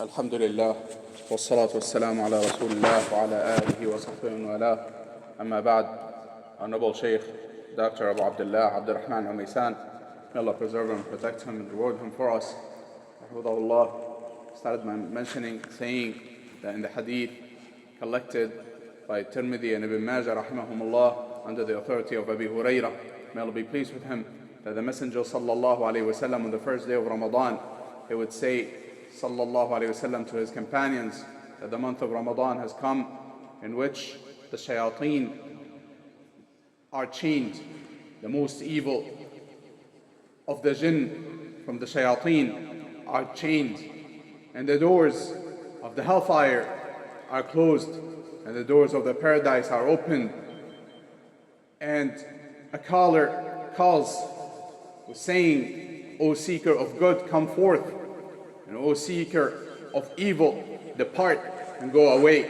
الحمد لله والصلاة والسلام على رسول الله وعلى آله وصحبه ومن أما بعد. Honorable Sheikh, Dr. Abu Abdullah, Abdurrahman Al-Omaisan, may Allah preserve him, protect him, and reward him for us. حفظه الله started by saying that in the hadith collected by Tirmidhi and Ibn Majah rahimahumullah under the authority of Abi Hurairah, may Allah be pleased with him, that the Messenger sallallahu alayhi wasallam on the first day of Ramadan, he would say sallallahu alayhi wasallam to his companions that the month of Ramadan has come in which the shayateen are chained. The most evil of the jinn from the shayateen are chained, and the doors of the hellfire are closed, and the doors of the paradise are opened, and a caller calls saying, O seeker of good, come forth, and O seeker of evil, depart and go away.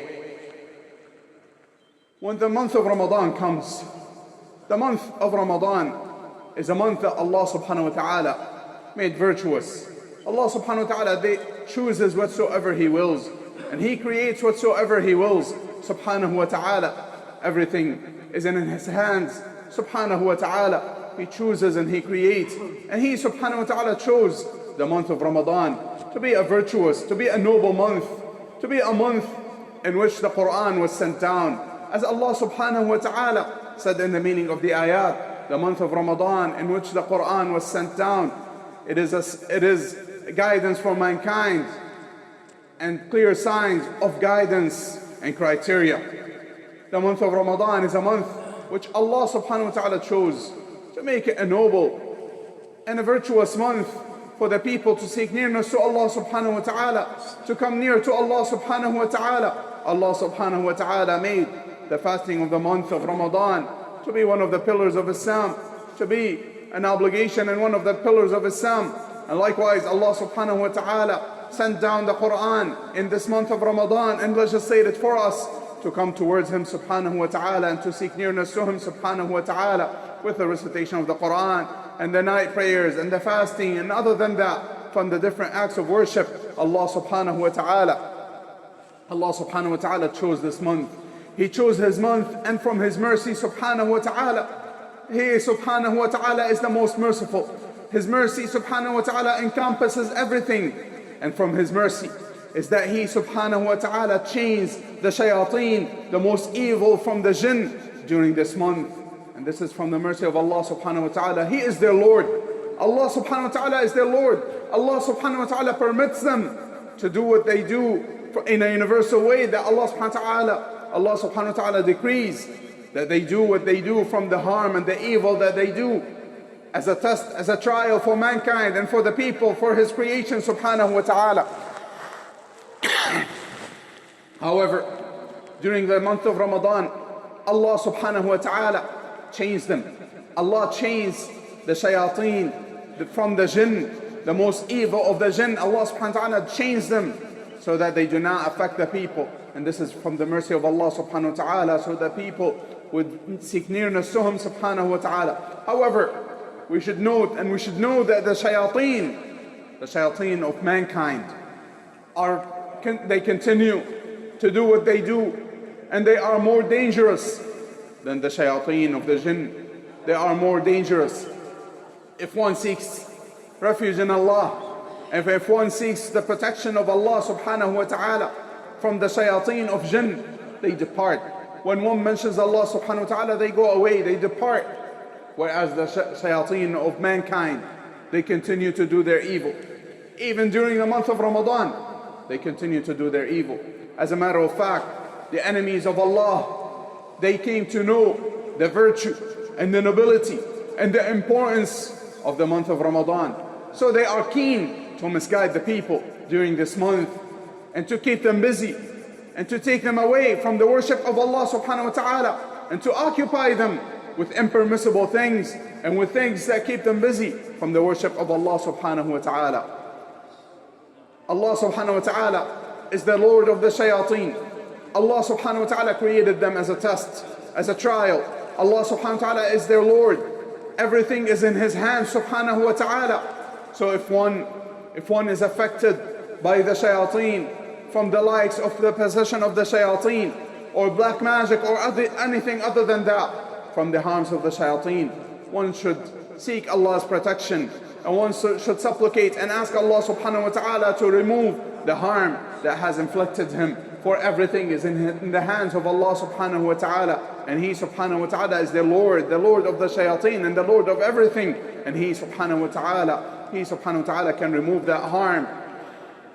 When the month of Ramadan comes, the month of Ramadan is a month that Allah subhanahu wa ta'ala made virtuous. Allah subhanahu wa ta'ala chooses whatsoever He wills, and He creates whatsoever He wills subhanahu wa ta'ala. Everything is in His hands subhanahu wa ta'ala. He chooses and He creates, and He subhanahu wa ta'ala chose the month of Ramadan to be a virtuous, to be a noble month, to be a month in which the Quran was sent down. As Allah subhanahu wa ta'ala said in the meaning of the ayat, the month of Ramadan in which the Quran was sent down, it is guidance for mankind and clear signs of guidance and criteria. The month of Ramadan is a month which Allah subhanahu wa ta'ala chose to make it a noble and a virtuous month for the people to seek nearness to Allah subhanahu wa ta'ala, to come near to Allah subhanahu wa ta'ala. Allah subhanahu wa ta'ala made the fasting of the month of Ramadan to be one of the pillars of Islam, to be an obligation and one of the pillars of Islam. And likewise, Allah subhanahu wa ta'ala sent down the Quran in this month of Ramadan and legislated for us to come towards Him subhanahu wa ta'ala and to seek nearness to Him subhanahu wa ta'ala with the recitation of the Quran and the night prayers and the fasting, and other than that from the different acts of worship. Allah subhanahu wa ta'ala chose this month. He chose His month, and from His mercy subhanahu wa ta'ala, He subhanahu wa ta'ala is the most merciful. His mercy subhanahu wa ta'ala encompasses everything, and from His mercy is that He subhanahu wa ta'ala chains the shayateen, the most evil from the jinn during this month. And this is from the mercy of Allah subhanahu wa ta'ala. He is their Lord. Allah subhanahu wa ta'ala is their Lord. Allah subhanahu wa ta'ala permits them to do what they do in a universal way that Allah subhanahu wa ta'ala decrees that they do what they do from the harm and the evil that they do, as a test, as a trial for mankind and for the people, for His creation subhanahu wa ta'ala. However, during the month of Ramadan, Allah subhanahu wa ta'ala changed them. Allah changed the shayateen from the jinn, the most evil of the jinn. Allah subhanahu wa ta'ala changed them so that they do not affect the people. And this is from the mercy of Allah subhanahu wa ta'ala, so that people would seek nearness to Him subhanahu wa ta'ala. However, we should note, and we should know that the shayateen of mankind they continue to do what they do, and they are more dangerous than the shayateen of the jinn. They are more dangerous. If one seeks refuge in Allah, if one seeks the protection of Allah subhanahu wa ta'ala from the shayateen of jinn, they depart. When one mentions Allah subhanahu wa ta'ala, they go away, they depart. Whereas the shayateen of mankind, they continue to do their evil. Even during the month of Ramadan, they continue to do their evil. As a matter of fact, the enemies of Allah, they came to know the virtue and the nobility and the importance of the month of Ramadan. So they are keen to misguide the people during this month and to keep them busy and to take them away from the worship of Allah subhanahu wa ta'ala and to occupy them with impermissible things and with things that keep them busy from the worship of Allah subhanahu wa ta'ala. Allah subhanahu wa ta'ala is the Lord of the shayateen. Allah subhanahu wa ta'ala created them as a test, as a trial. Allah subhanahu wa ta'ala is their Lord. Everything is in His hands subhanahu wa ta'ala. So if one is affected by the shayateen, from the likes of the possession of the shayateen, or black magic, or anything other than that, from the harms of the shayateen. One should seek Allah's protection, and one should supplicate and ask Allah subhanahu wa ta'ala to remove the harm that has inflicted him. For everything is in the hands of Allah subhanahu wa ta'ala, and He subhanahu wa ta'ala is the Lord of the shayateen and the Lord of everything, and He subhanahu wa ta'ala can remove that harm.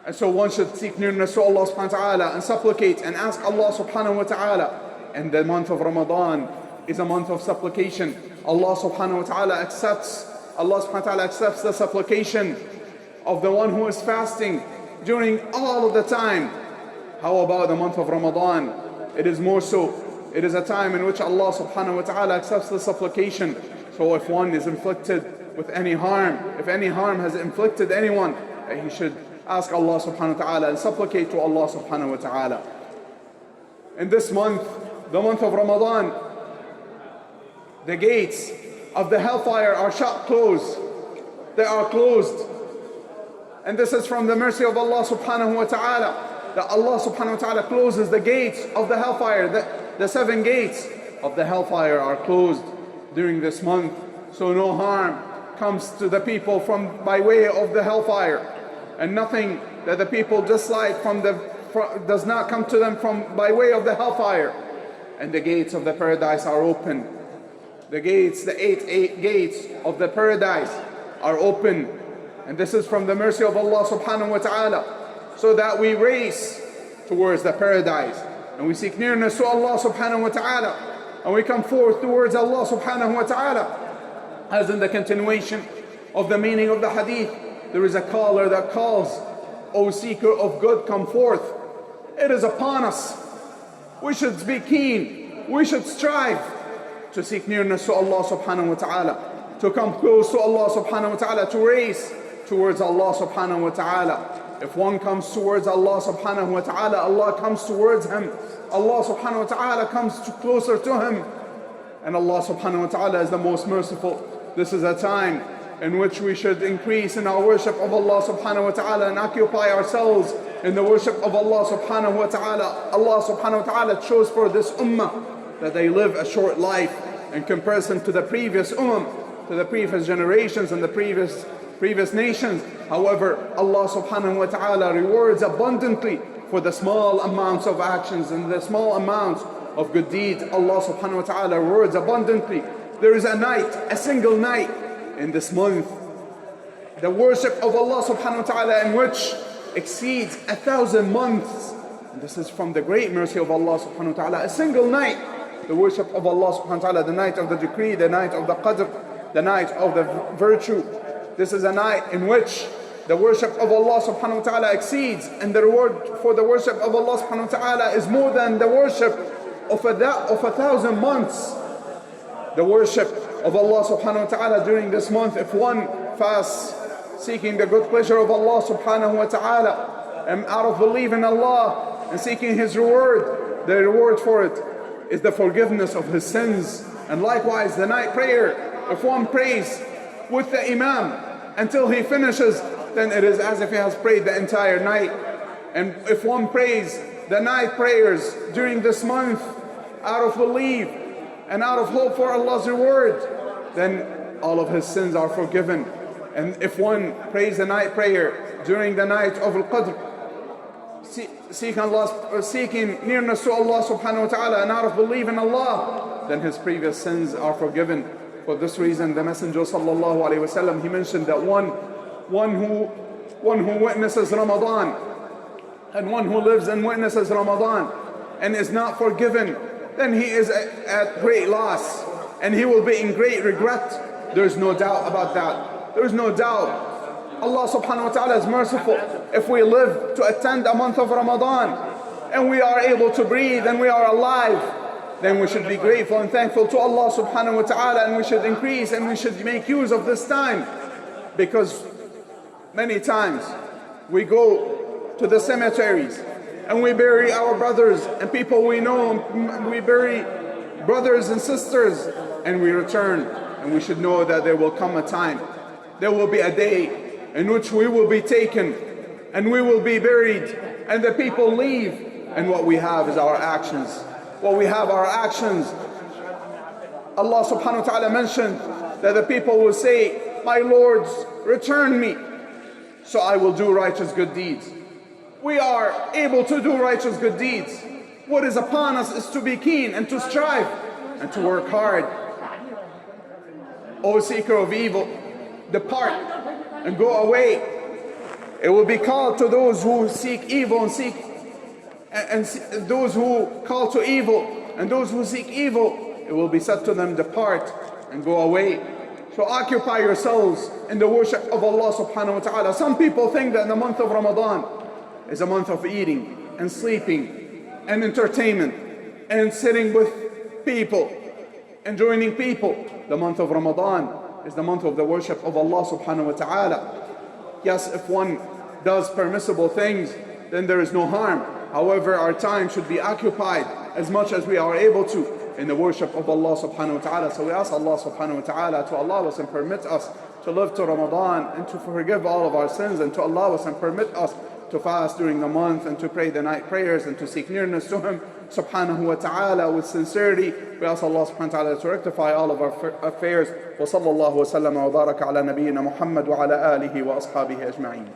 And so one should seek nearness to Allah subhanahu wa ta'ala and supplicate and ask Allah subhanahu wa ta'ala. And the month of Ramadan is a month of supplication. Allah subhanahu wa ta'ala accepts the supplication of the one who is fasting during all of the time. How about the month of Ramadan? It is more so. It is a time in which Allah subhanahu wa ta'ala accepts the supplication. So if one is inflicted with any harm, if any harm has inflicted anyone, he should ask Allah subhanahu wa ta'ala and supplicate to Allah subhanahu wa ta'ala. In this month, the month of Ramadan, the gates of the hellfire are closed. They are closed. And this is from the mercy of Allah subhanahu wa ta'ala, that Allah subhanahu wa ta'ala closes the gates of the hellfire. The 7 gates of the hellfire are closed during this month. So no harm comes to the people by way of the hellfire. And nothing that the people dislike does not come to them by way of the hellfire. And the gates of the paradise are open. The gates, the eight gates of the paradise are open. And this is from the mercy of Allah subhanahu wa ta'ala, so that we race towards the paradise. And we seek nearness to Allah subhanahu wa ta'ala. And we come forth towards Allah subhanahu wa ta'ala. As in the continuation of the meaning of the hadith, there is a caller that calls, O seeker of good, come forth. It is upon us. We should be keen. We should strive to seek nearness to Allah subhanahu wa ta'ala, to come close to Allah subhanahu wa ta'ala, to race towards Allah subhanahu wa ta'ala. If one comes towards Allah subhanahu wa ta'ala, Allah comes towards him. Allah subhanahu wa ta'ala comes closer to him. And Allah subhanahu wa ta'ala is the most merciful. This is a time in which we should increase in our worship of Allah subhanahu wa ta'ala and occupy ourselves in the worship of Allah subhanahu wa ta'ala. Allah subhanahu wa ta'ala chose for this ummah that they live a short life in comparison to the previous to the previous generations and the previous nations. However, Allah subhanahu wa ta'ala rewards abundantly for the small amounts of actions and the small amounts of good deeds. Allah subhanahu wa ta'ala rewards abundantly. There is a night, a single night in this month, the worship of Allah subhanahu wa ta'ala, in which exceeds 1,000 months. And this is from the great mercy of Allah subhanahu wa ta'ala. A single night, the worship of Allah subhanahu wa ta'ala, the night of the decree, the night of the qadr, the night of the virtue. This is a night in which the worship of Allah subhanahu wa ta'ala exceeds, and the reward for the worship of Allah subhanahu wa ta'ala is more than the worship of 1,000 months. The worship of Allah subhanahu wa ta'ala during this month, if one fasts seeking the good pleasure of Allah subhanahu wa ta'ala and out of belief in Allah and seeking His reward, the reward for it is the forgiveness of his sins. And likewise the night prayer, if one prays with the Imam until he finishes, then it is as if he has prayed the entire night. And if one prays the night prayers during this month out of belief and out of hope for Allah's reward, then all of his sins are forgiven. And if one prays the night prayer during the night of Al-Qadr, seeking nearness to Allah subhanahu wa ta'ala and out of belief in Allah, then his previous sins are forgiven. For this reason, the Messenger sallallahu alaihi wasallam, he mentioned that one who witnesses Ramadan and one who lives and witnesses Ramadan and is not forgiven, then he is at great loss and he will be in great regret. There is no doubt about that. There is no doubt. Allah subhanahu wa ta'ala is merciful. If we live to attend a month of Ramadan and we are able to breathe and we are alive, then we should be grateful and thankful to Allah subhanahu wa ta'ala, and we should increase and we should make use of this time. Because many times we go to the cemeteries and we bury our brothers and people we know, we bury brothers and sisters, and we return. And we should know that there will come a time, there will be a day in which we will be taken and we will be buried, and the people leave, and what we have is our actions. What we have are actions. Allah subhanahu wa ta'ala mentioned that the people will say, my lords, return me, so I will do righteous good deeds. We are able to do righteous good deeds. What is upon us is to be keen and to strive and to work hard. O seeker of evil, depart and go away. It will be called to those who seek evil and those who call to evil and those who seek evil, it will be said to them, depart and go away. So occupy yourselves in the worship of Allah subhanahu wa ta'ala. Some people think that the month of Ramadan is a month of eating and sleeping and entertainment and sitting with people and joining people. The month of Ramadan is the month of the worship of Allah subhanahu wa ta'ala. Yes, if one does permissible things, then there is no harm. However, our time should be occupied as much as we are able to in the worship of Allah subhanahu wa ta'ala. So we ask Allah subhanahu wa ta'ala to allow us and permit us to live to Ramadan and to forgive all of our sins, and to allow us and permit us to fast during the month and to pray the night prayers and to seek nearness to Him subhanahu wa ta'ala with sincerity. We ask Allah subhanahu wa ta'ala to rectify all of our affairs. Wa sallallahu wa sallam wa baraka ala nabiyyina Muhammad wa ala alihi wa ashabihi ajma'in.